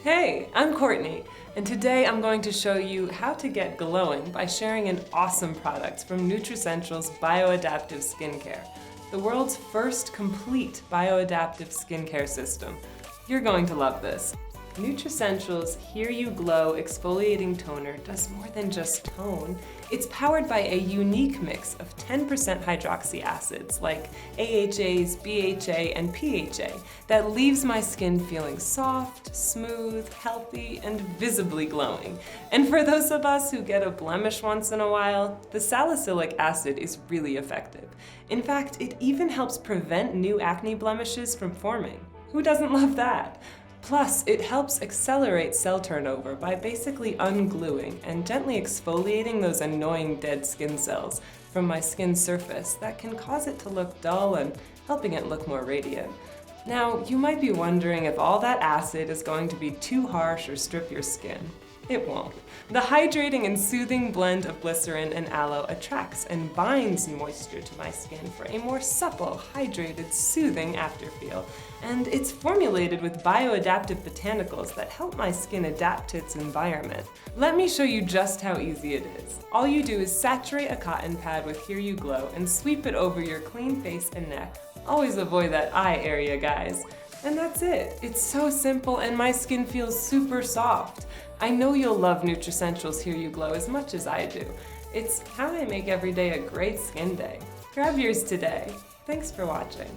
Hey, I'm Courtney, and today I'm going to show you how to get glowing by sharing an awesome product from Nutricentials Bioadaptive Skincare, the world's first complete bioadaptive skincare system. You're going to love this. Nutricentials Hear You Glow Exfoliating Toner does more than just tone. It's powered by a unique mix of 10% hydroxy acids like AHAs, BHA, and PHA that leaves my skin feeling soft, smooth, healthy, and visibly glowing. And for those of us who get a blemish once in a while, the salicylic acid is really effective. In fact, it even helps prevent new acne blemishes from forming. Who doesn't love that? Plus, it helps accelerate cell turnover by basically ungluing and gently exfoliating those annoying dead skin cells from my skin surface that can cause it to look dull and helping it look more radiant. Now, you might be wondering if all that acid is going to be too harsh or strip your skin. It won't. The hydrating and soothing blend of glycerin and aloe attracts and binds moisture to my skin for a more supple, hydrated, soothing afterfeel. And it's formulated with bioadaptive botanicals that help my skin adapt to its environment. Let me show you just how easy it is. All you do is saturate a cotton pad with Hear You Glow and sweep it over your clean face and neck. Always avoid that eye area, guys. And that's it. It's so simple and my skin feels super soft. I know you'll love Nutricentials Hear You Glow as much as I do. It's how I make every day a great skin day. Grab yours today. Thanks for watching.